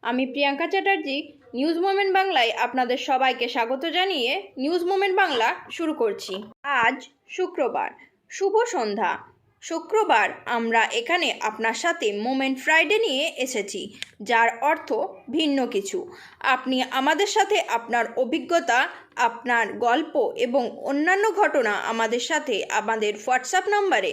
আমি Priyanka Chatterjee news moment বাংলায় আপনাদের সবাইকে স্বাগত জানিয়ে নিউজ মোমেন্ট বাংলা শুরু করছি। আজ শুক্রবার, শুভ সন্ধ্যা। শুক্রবার আমরা এখানে আপনার সাথে মোমেন্ট ফ্রাইডে নিয়ে এসেছি, যার অর্থ ভিন্ন কিছু। আপনি আমাদের সাথে আপনার অভিজ্ঞতা, আপনার গল্প এবং অন্যান্য ঘটনা আমাদের সাথে আমাদের হোয়াটসঅ্যাপ নম্বরে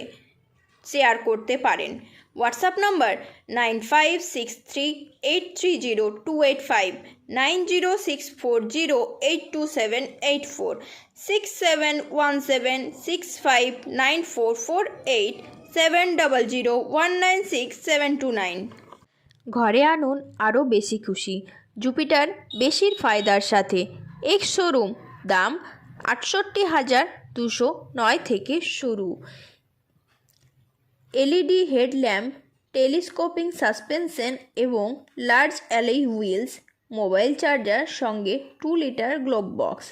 শেয়ার করতে পারেন। হোয়াটসঅ্যাপ নম্বর 9563830285, 9064082784, 6717659448, 70019672 ঘরে আনুন আরও বেশি খুশি। জুপিটার বেশির ফায়দার সাথে এক্স শোরুম, দাম 68,209 থেকে শুরু। এলইডি হেডল্যাম্প, টেলিস্কোপিং সাসপেনশন এবং large alloy wheels, mobile charger সঙ্গে 2 litre glove box.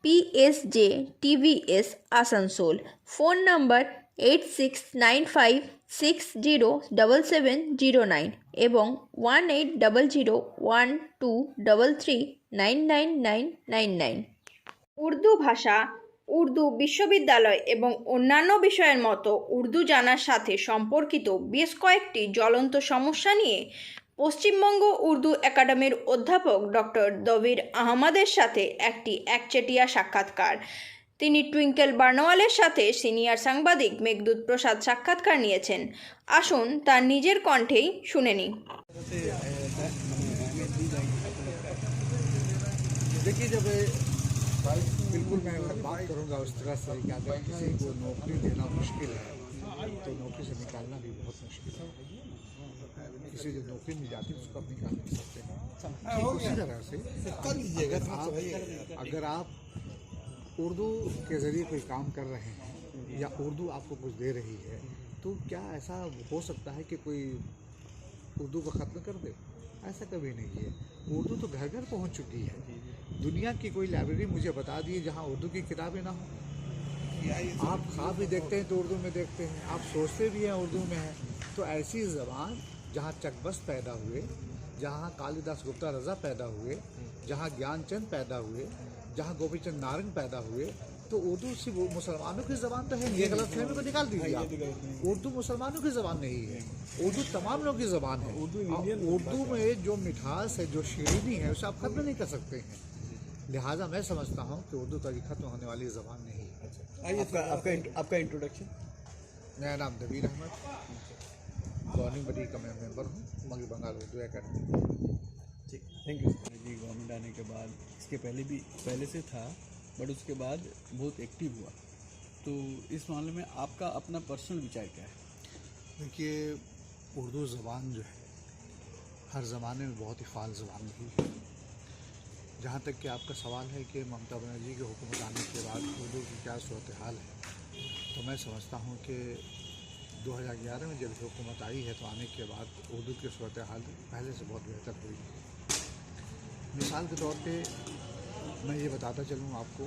PSJ TVS Asansol. Phone number 8695607709 এবং 180012339999। উর্দু ভাষা, উর্দু বিশ্ববিদ্যালয় এবং অন্যান্য বিষয়ের মতো উর্দু জানার সাথে সম্পর্কিত বেশ কয়েকটি জ্বলন্ত সমস্যা নিয়ে পশ্চিমবঙ্গ উর্দু একাডেমির অধ্যাপক ডক্টর দবির আহমদের সাথে একটি একচেটিয়া সাক্ষাৎকার। তিনি টুইঙ্কেল বার্নওয়ালের সাথে সিনিয়র সাংবাদিক মেঘদূত প্রসাদ সাক্ষাৎকার নিয়েছেন। আসুন তার নিজের কণ্ঠেই শুনে নিই। देखिए, जब बिल्कुल मैं बात करूंगा उस तरह से कि अगर किसी को नौकरी देना मुश्किल है तो नौकरी से निकालना भी बहुत मुश्किल है। किसी जो नौकरी मिल जाती है उसको आप निकाल नहीं सकते हैं। ठीक उसी तरह से अगर आप उर्दू के ज़रिए कोई काम कर रहे हैं या उर्दू आपको कुछ दे रही है तो क्या ऐसा हो सकता है कि कोई उर्दू को ख़त्म कर दे? ऐसा कभी नहीं है। उर्दू तो घर घर पहुंच चुकी है। दुनिया की कोई लाइब्रेरी मुझे बता दिए जहां उर्दू की किताबें ना हो। आप ख्वाब भी देखते हैं तो उर्दू में देखते हैं, आप सोचते भी हैं उर्दू में है। तो ऐसी ज़बान जहां चकबस्त पैदा हुए, जहां कालिदास गुप्ता रज़ा पैदा हुए, जहां ज्ञानचंद पैदा हुए, जहां गोपीचंद नारायण पैदा हुए, तो उर्दू सिर्फ मुसलमानों की ज़बान तो है। ये गलत फहमी को निकाल दीजिए आप। उर्दू मुसलमानों की ज़बान नहीं है, उर्दू तमाम लोगों की ज़बान है। उर्दू में जो मिठास है, जो शीरीनी है, उसे आप ख़त्म नहीं कर सकते हैं। लिहाजा मैं समझता हूँ कि उर्दू कभी ख़त्म होने वाली ज़बान नहीं है। आपका इंट्रोडक्शन। मेरा नाम दबीर अहमद, गवर्निंग बॉडी का मैं मेंबर हूँ मगरबी बंगाल उर्दू एकेडमी। ठीक, थैंक यू जी। गवर्नमेंट आने के बाद, इसके पहले से था, बट उसके बाद बहुत एक्टिव हुआ, तो इस मामले में आपका अपना पर्सनल विचार क्या है? देखिए, उर्दू ज़बान जो है हर ज़माने में बहुत ही फ़ाल ज़बान रही है। जहाँ तक कि आपका सवाल है कि ममता बनर्जी की हुकूमत आने के बाद उर्दू की क्या सूरत हाल है, तो मैं समझता हूँ कि 2011 में जब हुकूमत आई है तो आने के बाद उर्दू की सूरत हाल पहले से बहुत बेहतर हुई। मिसाल के तौर पे मैं ये बताता चलूँ आपको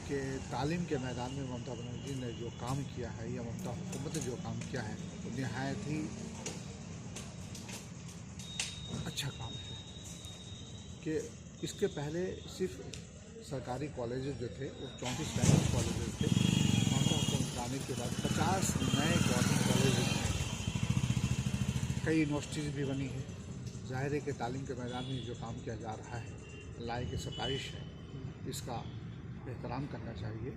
कि तालीम के मैदान में ममता बनर्जी ने जो काम किया है या ममता हुकूमत ने जो काम किया है वो नहायत ही अच्छा काम है। कि इसके पहले सिर्फ सरकारी कॉलेजेस जो थे वो 34 प्राइवेट कॉलेजेस थे। ममता हुकूमत आने के बाद 50 नए गवर्नमेंट कॉलेजेस हैं, कई यूनिवर्सिटीज़ भी बनी है। ज़ाहिर है कि तालीम के मैदान में जो काम किया जा रहा है लायक सताइश है, इसका एहतराम करना चाहिए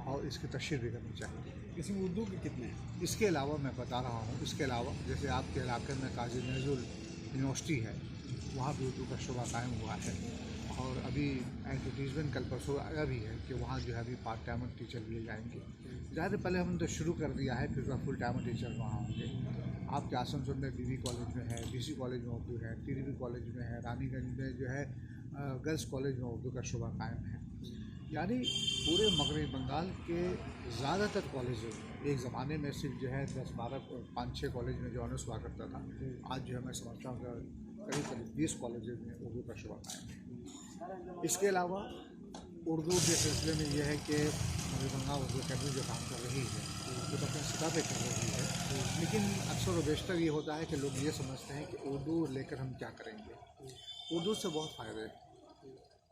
और इसकी तशरीह भी करनी चाहिए। इसमें उर्दू के कितने हैं? इसके अलावा मैं बता रहा हूँ, इसके अलावा जैसे आपके इलाके में काजी नजरुल यूनिवर्सिटी है, वहाँ भी उर्दू का शोबा कायम हुआ है। और अभी एडवर्टीजमेंट कल परसों आया भी है कि वहाँ जो है अभी पार्ट टाइमर टीचर लिए जाएंगे। ज़्यादा पहले हमने तो शुरू कर दिया है, फिर फुल टाइमर टीचर वहाँ होंगे। आपके आसनसोल में बीबी कॉलेज में है, बीसी कॉलेज में उर्दू है, टीडीबी कॉलेज में है, रानीगंज में जो है गर्ल्स कॉलेज में उर्दू का शोबा कायम है। यानी पूरे मगरबी बंगाल के ज़्यादातर कॉलेजों में एक ज़माने में सिर्फ जो है 10-12 5-6 कॉलेज में जो ऑनर्स हुआ करता था, आज जो है मैं समझता हूँ करीब 20 कॉलेजों में उर्दू का शोबा कायम है। इसके अलावा उर्दू के सिलसिले में यह है कि मगरबी बंगाल उर्दू अकेडमी जो काम कर रही है वो तो अपनी सतह पर कर रही है, लेकिन अक्सर व बेशतर ये होता है कि लोग ये समझते हैं कि उर्दू लेकर हम क्या करेंगे। उर्दू से बहुत फ़ायदे हैं।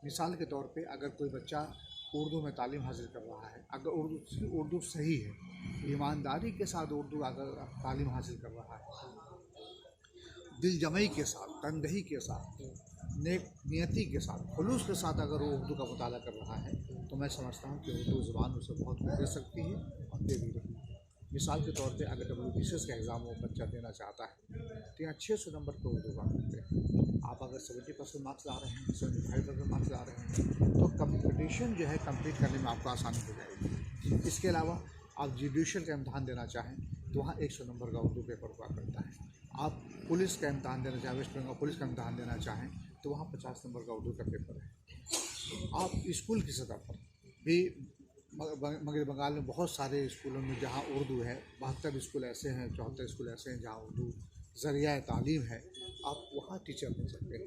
मिसाल के तौर पे अगर कोई बच्चा उर्दू में तालीम हासिल कर रहा है, अगर उर्दू सही है, ईमानदारी के साथ उर्दू अगर तालीम हासिल कर रहा है, दिल जमई के साथ, तनदही के साथ, नेक नियति के साथ, खुलूस के साथ अगर वो उर्दू का मुताला कर रहा है, तो मैं समझता हूँ कि उर्दू ज़ुबान उसे बहुत कुछ दे सकती है और दे भी रही है। मिसाल के तौर पे अगर WBCS का एग्ज़ाम वो बच्चा देना चाहता है, तो यहाँ 600 नंबर पर उर्दू का मिलते हैं। आप अगर 70% मार्क्स ला रहे हैं, 75% मार्क्स ला रहे हैं, तो कंपटीशन जो है कंप्लीट करने में आपको आसानी हो जाएगी। इसके अलावा आप जुडिशल का इम्तहान देना चाहें, तो वहाँ 100 नंबर का उर्दू पेपर हुआ करता है। आप पुलिस का इम्तहान देना चाहें, वेस्ट बंगाल पुलिस का इम्तहान देना चाहें, तो वहाँ 50 नंबर का उर्दू का पेपर है। आप स्कूल की सतह पर भी मगर बंगाल में बहुत सारे स्कूलों में जहाँ उर्दू है, 72 स्कूल ऐसे हैं, 74 स्कूल ऐसे हैं जहाँ उर्दू ज़रिया तालीम है, आप वहाँ टीचर बन सकते हैं।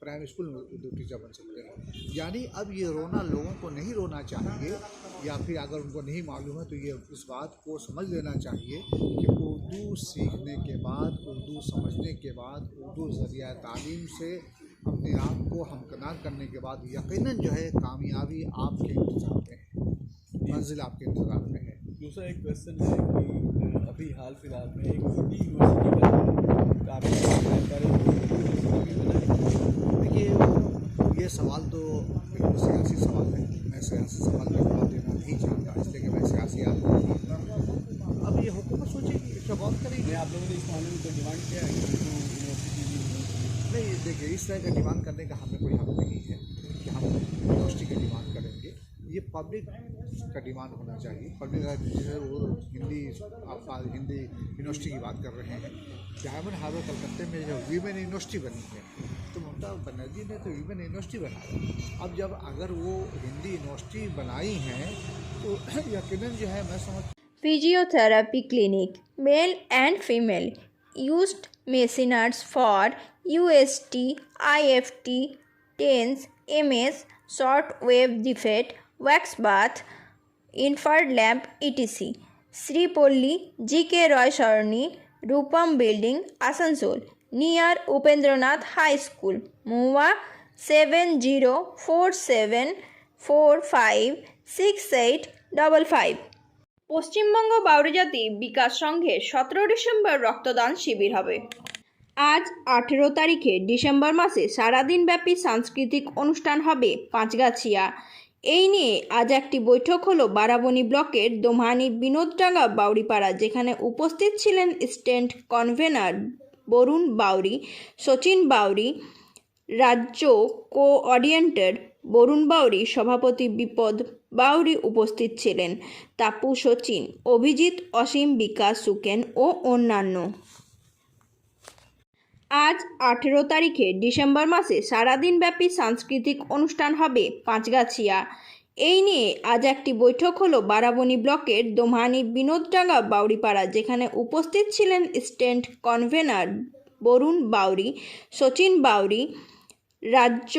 प्राइमरी स्कूल में उर्दू टीचर बन सकते हैं। यानी अब ये रोना लोगों को नहीं रोना चाहिए, या फिर अगर उनको नहीं मालूम है तो ये इस बात को समझ लेना चाहिए कि उर्दू सीखने के बाद, उर्दू समझने के बाद, उर्दू ज़रिया तालीम से अपने आप को हमकनार करने के बाद यकीनन जो है कामयाबी आपके इंतज़ार में है, मंजिल आपके इंतज़ार में है। दूसरा एक क्वेश्चन है कि अभी हाल फिलहाल में एक हिंदी यूनिवर्सिटी का देखिए, ये सवाल तो एक सियासी सवाल है। मैं सियासी सवाल का जवाब देना नहीं चाहता, इसलिए कि मैं सियासी आदमी नहीं। अब ये हुकूमत सोचेगी, इस पर गौर करेगी। आप लोगों ने इस मामले में कोई डिमांड किया है कि यूनिवर्सिटी नहीं, देखिए, इस तरह का डिमांड करने का हमें कोई हक नहीं है कि हम यूनिवर्सिटी की डिमांड करेंगे। ये पब्लिक का डिमांड होना चाहिए। पब्लिक जैसे वो आप हिंदी यूनिवर्सिटी की बात कर रहे हैं, डायमंड हार्बर कलकत्ते में जो वीमेन यूनिवर्सिटी बनी है, तो ममता बनर्जी ने तो वीमेन यूनिवर्सिटी बनाया। अब जब अगर वो हिंदी यूनिवर्सिटी बनाई हैं, तो यकीनन जो है मैं समझ Physiotherapy clinic, male and female, used machines for UST, IFT, TENS, MS, short wave defect, wax bath, infrared lamp, etc. Sri Polli, GK Roy Sarni, Rupam Building, Asansol, near Upendranath High School, Mumbai 7047456855। Paschimbanga Bauri জাতি বিকাশ সংঘের 17 December রক্তদান শিবির হবে। আজ 18 তারিখে December মাসে সারাদিনব্যাপী সাংস্কৃতিক অনুষ্ঠান হবে পাঁচগাছিয়া। এই নিয়ে আজ একটি বৈঠক হলো বারাবণী ব্লকের দোমহানি বিনোদডাঙ্গা বাউরিপাড়া, যেখানে উপস্থিত ছিলেন স্টেট কনভেনার বরুণ বাউরি, সচিন বাউরি, রাজ্য কোঅর্ডিনেটর বরুণ বাউরি, সভাপতি বিপদ বাউরি উপস্থিত ছিলেন, তাপু সচিন, অভিজিৎ, অসীম, বিকাশ, সুকেন ও অন্যান্য। আজ 18 তারিখে ডিসেম্বর মাসে সারাদিনব্যাপী সাংস্কৃতিক অনুষ্ঠান হবে পাঁচগাছিয়া। এই নিয়ে আজ একটি বৈঠক হলো বারাবণী ব্লকের দোমহানি বিনোদডাঙ্গা বাউরিপাড়া, যেখানে উপস্থিত ছিলেন স্টেট কনভেনার বরুণ বাউরি, সচিন বাউরি, রাজ্য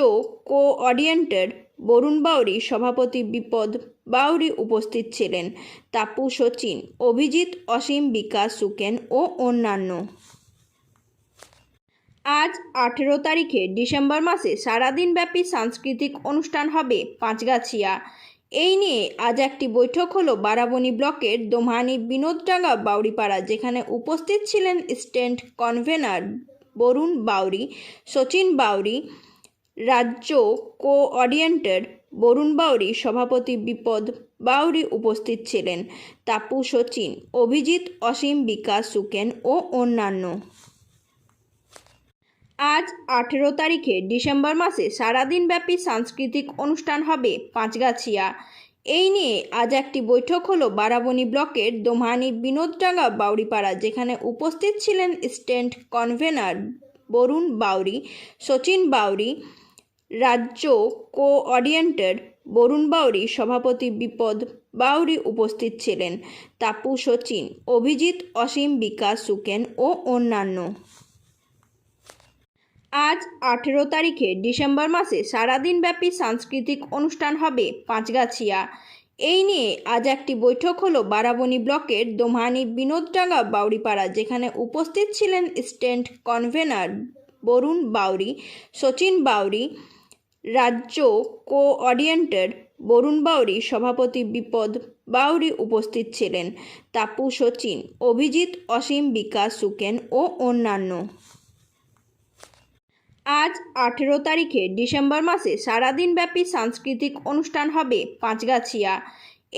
কোঅর্ডিনেটর বরুণ বাউরি, সভাপতি বিপদ বাউরি উপস্থিত ছিলেন, তাপু সচিন, অভিজিৎ, অসীম, বিকাশ, সুকেন ও অন্যান্য। আজ 18 তারিখে ডিসেম্বর মাসে সারাদিনব্যাপী সাংস্কৃতিক অনুষ্ঠান হবে পাঁচগাছিয়া। এই নিয়ে আজ একটি বৈঠক হলো বারাবণী ব্লকের দোমহানি বিনোদডাঙ্গা বাউরিপাড়া, যেখানে উপস্থিত ছিলেন স্টেট কনভেনার বরুণ বাউরি, সচিন বাউরি, রাজ্য কোঅর্ডিনেটর বরুণ বাউরি, সভাপতি বিপদ বাউরি উপস্থিত ছিলেন, তাপু সচিন, অভিজিৎ, অসীম, বিকাশ, সুকেন ও অন্যান্য। আজ 18 তারিখে ডিসেম্বর মাসে সারাদিনব্যাপী সাংস্কৃতিক অনুষ্ঠান হবে পাঁচগাছিয়া। এই নিয়ে আজ একটি বৈঠক হলো বারাবণী ব্লকের দোমহানি বিনোদডাঙ্গা বাউরিপাড়া, যেখানে উপস্থিত ছিলেন স্টেট কনভেনার বরুণ বাউরি, সচিন বাউরি, রাজ্য কোঅর্ডিনেটর বরুণ বাউরি, সভাপতি বিপদ বাউরি উপস্থিত ছিলেন, তাপু সচিন, অভিজিৎ, অসীম, বিকাশ, সুকেন ও অন্যান্য। আজ 18 তারিখে ডিসেম্বর মাসে সারাদিনব্যাপী সাংস্কৃতিক অনুষ্ঠান হবে পাঁচগাছিয়া। এই নিয়ে আজ একটি বৈঠক হলো বারাবণী ব্লকের দোমহানি বিনোদডাঙ্গা বাউরিপাড়া, যেখানে উপস্থিত ছিলেন স্টেট কনভেনার বরুণ বাউরি, সচিন বাউরি, রাজ্য কোঅর্ডিনেটর বরুণ বাউরি, সভাপতি বিপদ বাউরি উপস্থিত ছিলেন, তাপু সচিন, অভিজিৎ, অসীম, বিকাশ, সুকেন ও অন্যান্য। আজ 18 তারিখে ডিসেম্বর মাসে সারাদিনব্যাপী সাংস্কৃতিক অনুষ্ঠান হবে পাঁচগাছিয়া।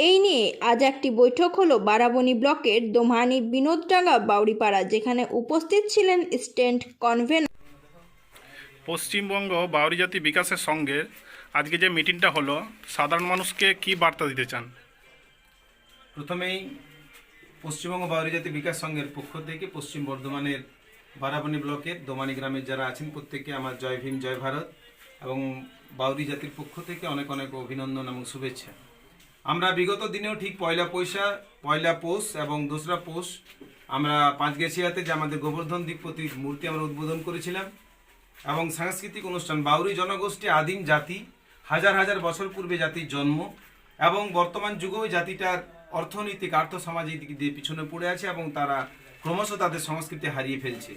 এই নিয়ে আজ একটি বৈঠক হলো বারাবণী ব্লকের দোমহানি বিনোদডাঙ্গা বাউরিপাড়া, যেখানে উপস্থিত ছিলেন স্টেট কনভেনর। পশ্চিমবঙ্গ বাউরি জাতি বিকাশের সঙ্গে আজকে যে মিটিংটা হলো, সাধারণ মানুষকে কি বার্তা দিতে চান? প্রথমেই পশ্চিমবঙ্গ বাউরি জাতি বিকাশ সংঘের পক্ষ থেকে পশ্চিম বর্ধমানের বারাবণী ব্লকের দোমানি গ্রামের যারা আছেন প্রত্যেককে আমার জয় ভীম জয় ভারত এবং বাউরি জাতির পক্ষ থেকে অনেক অনেক অভিনন্দন এবং শুভেচ্ছা। আমরা বিগত দিনেও ঠিক পয়লা পৌষ এবং 2রা পৌষ আমরা পাঁচগেছিয়াতে যে আমাদের গোবর্ধন দ্বীপতির মূর্তি আমরা উদ্বোধন করেছিলাম এবং সাংস্কৃতিক অনুষ্ঠান। বাউরি জনগোষ্ঠী আদিম জাতি, হাজার হাজার বছর পূর্বে জাতির জন্ম এবং বর্তমান যুগেও জাতিটার অর্থনৈতিক আর্থসামাজিক দিক দিয়ে পিছনে পড়ে আছে এবং তারা ক্রমশ তাদের সংস্কৃতি হারিয়ে ফেলছে।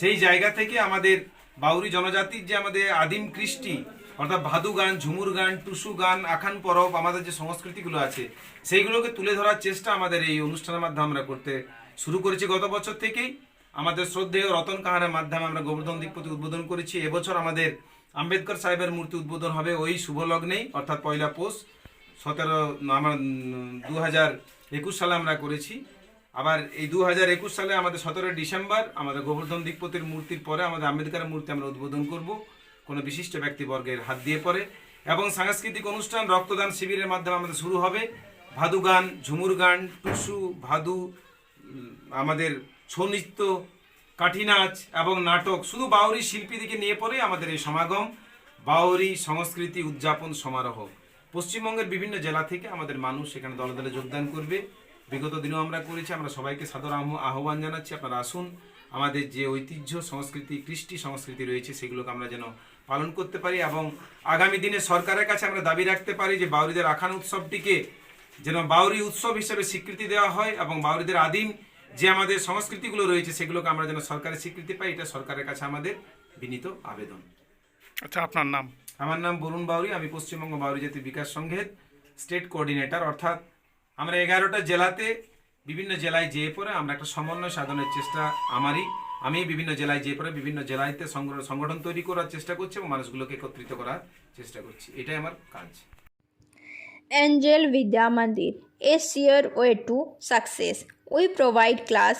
সেই জায়গা থেকে আমাদের বাউরি জনজাতির যে আমাদের আদিম কৃষ্টি অর্থাৎ ভাদু গান, ঝুমুর গান, টুসু গান, আখান পরব, আমাদের যে সংস্কৃতিগুলো আছে সেইগুলোকে তুলে ধরার চেষ্টা আমাদের এই অনুষ্ঠানের মাধ্যমে আমরা করতে শুরু করেছি গত বছর থেকেই। আমাদের শ্রদ্ধেয় রতন কাহারের মাধ্যমে আমরা গোবর্ধন দ্বীপতি উদ্বোধন করেছি। এবছর আমাদের আম্বেদকর সাহেবের মূর্তি উদ্বোধন হবে ওই শুভ লগ্নেই, অর্থাৎ পয়লা পৌষ 2021 সালে আমরা করেছি। আবার এই 2021 সালে আমাদের 17 ডিসেম্বর আমাদের গোবর্ধন দ্বীপতির মূর্তির পরে আমাদের আম্বেদকরের মূর্তি আমরা উদ্বোধন করব কোনো বিশিষ্ট ব্যক্তিবর্গের হাত দিয়ে পরে। এবং সাংস্কৃতিক অনুষ্ঠান রক্তদান শিবিরের মাধ্যমে আমাদের শুরু হবে। ভাদু গান, ঝুমুর গান, টুসু, ভাদু, আমাদের ছৌ নৃত্য, কাঠি নাচ এবং নাটক, শুধু বাউরি শিল্পীদিকে নিয়ে পরে আমাদের এই সমাগম বাউরি সংস্কৃতি উদযাপন সমারোহ। পশ্চিমবঙ্গের বিভিন্ন জেলা থেকে আমাদের মানুষ এখানে দলে দলে যোগদান করবে। বিগত দিনেও আমরা করেছি। আমরা সবাইকে সাদর আহ্বান জানাচ্ছি, আপনারা আসুন। আমাদের যে ঐতিহ্য সংস্কৃতি, কৃষ্টি সংস্কৃতি রয়েছে সেগুলোকে আমরা যেন পালন করতে পারি এবং আগামী দিনে সরকারের কাছে আমরা দাবি রাখতে পারি যে বাউরিদের আখান উৎসবটিকে যেন বাউরি উৎসব হিসেবে স্বীকৃতি দেওয়া হয় এবং বাউরিদের আদিম যে আমাদের সংস্কৃতিগুলো রয়েছে সেগুলোকে আমরা যেন সরকারের স্বীকৃতি পাই। এটা সরকারের কাছে আমাদের বিনীত আবেদন। আচ্ছা, আপনার নাম? আমার নাম বরুণ বাউরি, আমি পশ্চিমবঙ্গ বাউরি জাতি বিকাশ সংঘের স্টেট কোঅর্ডিনেটর। অর্থাৎ আমরা 11টা জেলাতে বিভিন্ন জেলায় যেয়ে পরে আমরা একটা সমন্বয় সাধনের চেষ্টা আমি বিভিন্ন জেলায় যেয়ে পরে বিভিন্ন জেলাতে সংগঠন তৈরি করার চেষ্টা করছি এবং মানুষগুলোকে একত্রিত করার চেষ্টা করছি। এটাই আমার কাজ। Angel Vidya Mandir, a sure way to success. We provide class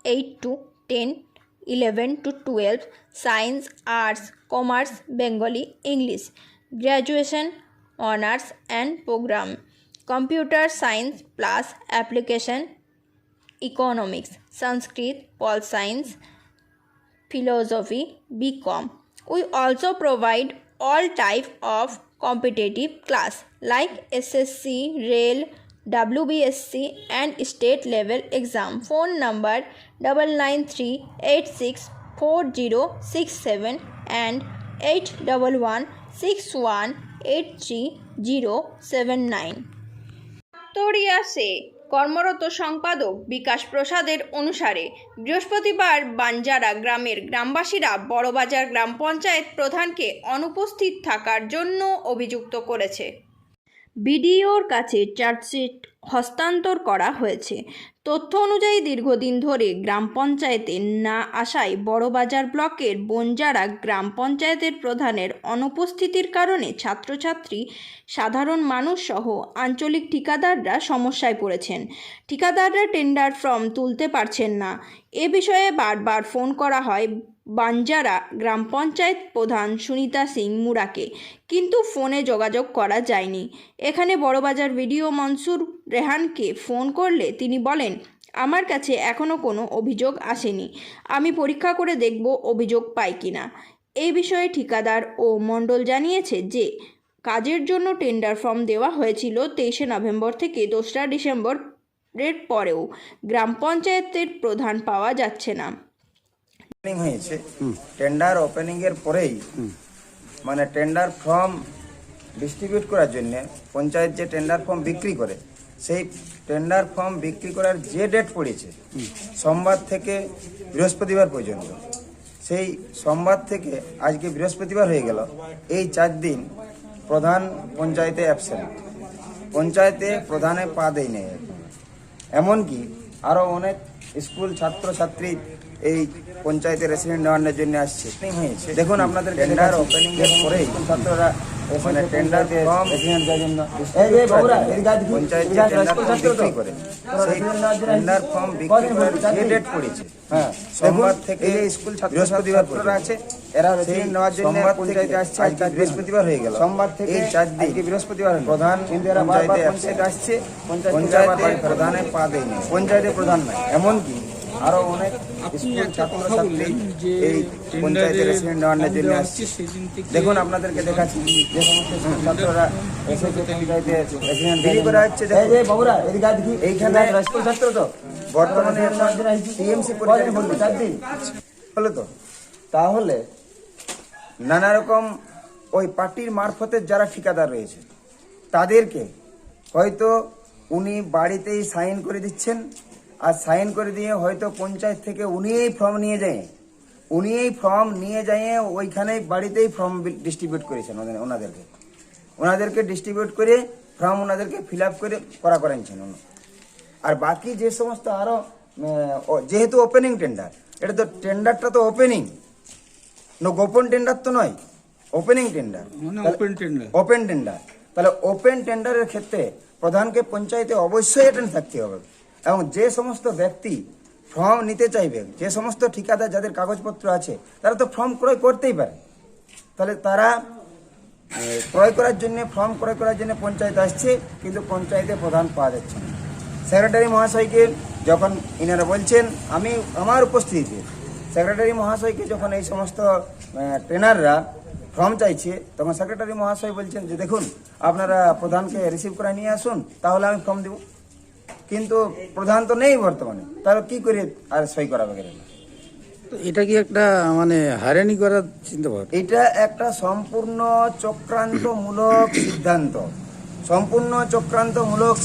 8 to 10, 11 to 12, science, arts, commerce, Bengali, English, graduation, honors and program, computer science plus application, economics, Sanskrit, Pol Science, philosophy, BCom. We also provide all type of competitive class like SSC, Rail, WBSC and state level exam. Phone number 9938640667 and 8116183079. Victoria সে কর্মরত সম্পাদক বিকাশ প্রসাদের অনুসারে বৃহস্পতিবার বাঞ্জারা গ্রামের গ্রামবাসীরা বড়বাজার গ্রাম পঞ্চায়েত প্রধানকে অনুপস্থিত থাকার জন্য অভিযুক্ত করেছে। বিডিওর কাছে চার্জশিট হস্তান্তর করা হয়েছে। তথ্য অনুযায়ী দীর্ঘদিন ধরে গ্রাম পঞ্চায়েতে না আসায় বড়বাজার ব্লকের বনজারা গ্রাম পঞ্চায়েতের প্রধানের অনুপস্থিতির কারণে ছাত্রছাত্রী, সাধারণ মানুষ সহ আঞ্চলিক ঠিকাদাররা সমস্যায় পড়েছেন। ঠিকাদাররা টেন্ডার ফর্ম তুলতে পারছেন না। এ বিষয়ে বারবার ফোন করা হয় বাঞ্জারা গ্রাম পঞ্চায়েত প্রধান সুনিতা সিং মুরাকে, কিন্তু ফোনে যোগাযোগ করা যায়নি। এখানে বড়বাজার ভিডিও মনসুর রেহানকে ফোন করলে তিনি বলেন, আমার কাছে এখনও কোনো অভিযোগ আসেনি, আমি পরীক্ষা করে দেখব অভিযোগ পাই কিনা। এই বিষয়ে ঠিকাদার ও মণ্ডল জানিয়েছে যে কাজের জন্য টেন্ডার ফর্ম দেওয়া হয়েছিল 23 নভেম্বর থেকে 2রা ডিসেম্বরের পরেও গ্রাম পঞ্চায়েতের প্রধান পাওয়া যাচ্ছে না। হয়েছে টেন্ডার ওপেনিং এর পরেই মানে টেন্ডার ফর্ম ডিস্ট্রিবিউট করার জন্য পঞ্চায়েত যে টেন্ডার ফর্ম বিক্রি করে সেই টেন্ডার ফর্ম বিক্রি করার যে ডেট পড়েছে সোমবার থেকে বৃহস্পতিবার পর্যন্ত সেই সোমবার থেকে আজকে বৃহস্পতিবার হয়ে গেল, এই 4 দিন প্রধান পঞ্চায়েতে অ্যাবসেন্ট, পঞ্চায়েতে প্রধানে পা দেয় নেই। এমনকি আরও অনেক স্কুল ছাত্রছাত্রী এই পঞ্চায়েতে রেসিডেন্ট নেওয়ার জন্য আসছে হয়েছে। দেখুন আপনাদের টেন্ডার ওপেনিং এর পরেই ছাত্ররা মানে টেন্ডার ফর্ম পঞ্চায়েত যে টেন্ডার ফর্ম বিক্রি করে সেই টেন্ডার ফর্ম বিক্রি করার যে ডেট পড়েছে, সোমবার থেকে স্কুল ছাত্রছাত্রীরা আছে, এরা রেসিডেন্ট নেওয়ার জন্য পঞ্চায়েতে আসছে। আজকে বৃহস্পতিবার হয়ে গেল, সোমবার থেকে এই 4 দিন বৃহস্পতিবার প্রধান পঞ্চায়েতে অ্যাবসেন্ট আসছে, পঞ্চায়েতে প্রধানে পা দেয়নি, পঞ্চায়েতে প্রধান নাই। এমনকি আরো অনেক স্কুল ছাত্রছাত্রী এই পঞ্চায়েতে রেসিডেন্ট নেওয়ার জন্য আসছে। দেখুন আপনাদেরকে দেখাচ্ছি যে সমস্ত ছাত্ররা এসেছে পঞ্চায়েতে রেসিডেন্ট বিক্রি করা হচ্ছে। এইখানে স্কুল ছাত্র তো বর্তমানে টিএমসি পরিচালিত হলো 4 দিন হলো তো। তাহলে নানা রকম ওই পার্টির মারফতে যারা ঠিকাদার রয়েছে তাদেরকে হয়তো উনি বাড়িতেই সাইন করে দিচ্ছেন, আর সাইন করে দিয়ে হয়তো পঞ্চায়েত থেকে উনি এই ফর্ম নিয়ে যায়, ওইখানে বাড়িতেই ফর্ম ডিস্ট্রিবিউট করেছেন ওনাদেরকে ডিস্ট্রিবিউট করে ফর্ম ওনাদেরকে ফিল আপ করে করাচ্ছেন। আর বাকি যে সমস্ত আরো যেহেতু ওপেনিং টেন্ডার, এটা তো টেন্ডারটা তো ওপেনিং, গোপন টেন্ডার তো নয়, ওপেনিং টেন্ডার, ওপেন টেন্ডার। তাহলে ওপেন টেন্ডারের ক্ষেত্রে প্রধানকে পঞ্চায়েতে অবশ্যই অ্যাটেন্ড থাকতে হবে, এবং যে সমস্ত ব্যক্তি ফর্ম নিতে চাইবে, যে সমস্ত ঠিকাদার যাদের কাগজপত্র আছে তারা তো ফর্ম ক্রয় করতেই পারে। তাহলে তারা ফর্ম ক্রয় করার জন্য পঞ্চায়েত আসছে, কিন্তু পঞ্চায়েতে প্রধান পাওয়া যাচ্ছে না। সেক্রেটারি মহাশয়কে যখন ইনারা বলছেন, আমার উপস্থিতিতে সেক্রেটারি মহাশয়কে যখন এই সমস্ত ট্রেনাররা ফর্ম চাইছে, তখন সেক্রেটারি মহাশয় বলছেন যে দেখুন আপনারা প্রধানকে রিসিভ করে নিয়ে আসুন, তাহলে আমি ফর্ম দেব। কিন্তু প্রধান তো নেই বর্তমানে, তাহলে কি করে আর সই করাবে? এটা কি একটা মানে হয়রানি করার চিন্তা ভাবনা? এটা একটা সম্পূর্ণ চক্রান্তমূলক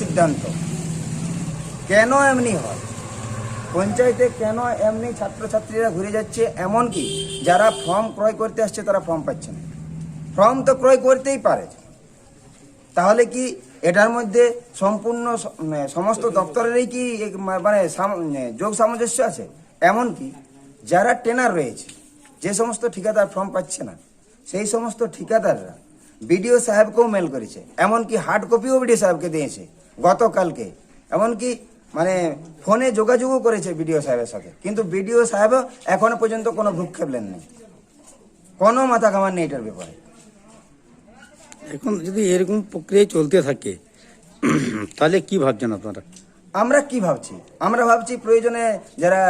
সিদ্ধান্ত। কেন এমনি হয়? পঞ্চায়েতে কেন এমনি ছাত্রছাত্রীরা ঘুরে যাচ্ছে? এমনকি যারা ফর্ম ক্রয় করতে আসছে তারা ফর্ম পাচ্ছে না। ফর্ম তো ক্রয় করতেই পারে, তাহলে কি এটার মধ্যে সম্পূর্ণ সমস্ত দপ্তরেরই কি মানে যোগ সামঞ্জস্য আছে? এমনকি যারা ট্রেনার রয়েছে, যে সমস্ত ঠিকাদার ফর্ম পাচ্ছে না, সেই সমস্ত ঠিকাদাররা বিডিও সাহেবকেও মেল করেছে, এমনকি হার্ড কপিও বিডিও সাহেবকে দিয়েছে গতকালকে, এমনকি মানে ফোনে যোগাযোগও করেছে বিডিও সাহেবের সাথে, কিন্তু বিডিও সাহেব এখনো পর্যন্ত কোনো ভ্রুক্ষেপ নেননি, কোনো মাথা কামান নেই এটার ব্যাপারে। এখন যদি এরকম প্রক্রিয়ায় চলতে থাকে তাহলে কি ভাবছেন আপনারা? আমরা কি ভাবছি? আমরা ভাবছি প্রয়োজনে যারা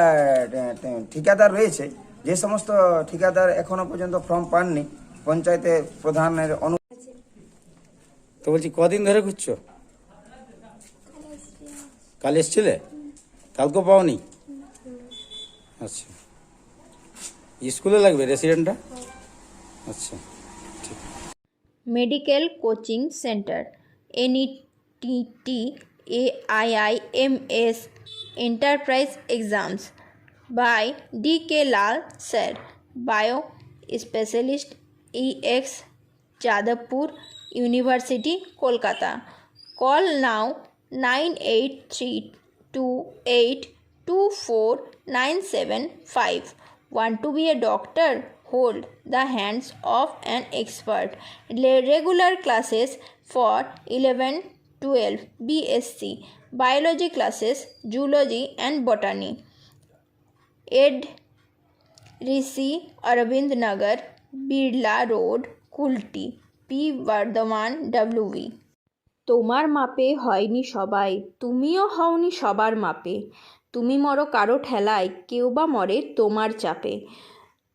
ঠিকাদার রয়েছে, যে সমস্ত ঠিকাদার এখনো পর্যন্ত ফর্ম পাননি, পঞ্চায়েতে প্রধানের তো বলছি কদিন ধরে খুঁজছো? কাল এসছিলে? কালকে পাওনি? আচ্ছা, স্কুলে লাগবে রেসিডেন্টটা? আচ্ছা, medical coaching centre NETT AIIMS Enterprise Exams by DK Lal Sir, Bio Specialist EX Jadavpur University, Kolkata. Call now 9832824975. Want to be a doctor? Hold the hands of an expert. Regular classes for 11-12 BSc, biology classes, zoology and botany. Ed Rishi Arvind Nagar, Birla Road, Kulti, P. Vardhaman, WV. তোমার মাপে হয়নি সবাই, তুমিও হওনি সবার মাপে। তুমি মরো কারো ঠেলায়, কেউ বা মরে তোমার চাপে।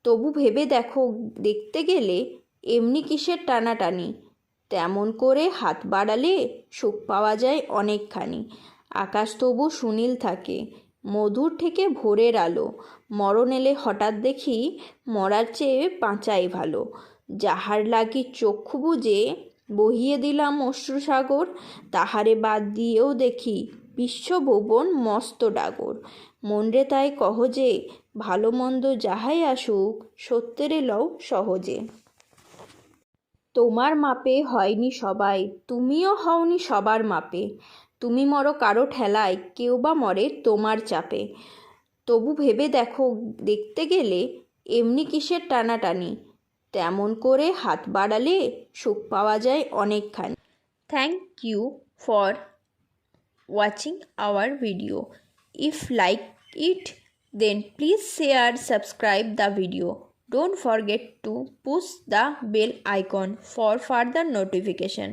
তবু ভেবে দেখো, দেখতে গেলে এমনি কিসের টানাটানি, তেমন করে হাত বাড়ালে সুখ পাওয়া যায় অনেকখানি। আকাশ তবু সুনীল থাকে, মধুর থেকে ভোরের আলো। মরণ এলে হঠাৎ দেখি, মরার চেয়ে বাঁচাই ভালো। যাহার লাগি চক্ষু বুজে বহিয়ে দিলাম অশ্রুসাগর, তাহারে বাদ দিয়েও দেখি বিশ্বভুবন মস্ত ডাগর। মনরে তাই কহ যে, ভালো মন্দ যাহাই আসুক সত্যেরে লও সহজে। তোমার মাপে হয়নি সবাই, তুমিও হওনি সবার মাপে। তুমি মরো কারো ঠেলায়, কেউ বা মরে তোমার চাপে। তবু ভেবে দেখো, দেখতে গেলে এমনি কিসের টানাটানি, তেমন করে হাত বাড়ালে সুখ পাওয়া যায় অনেকখানি। Thank you for watching our video. If like it, then please share, subscribe the video. Don't forget to push the bell icon for further notification.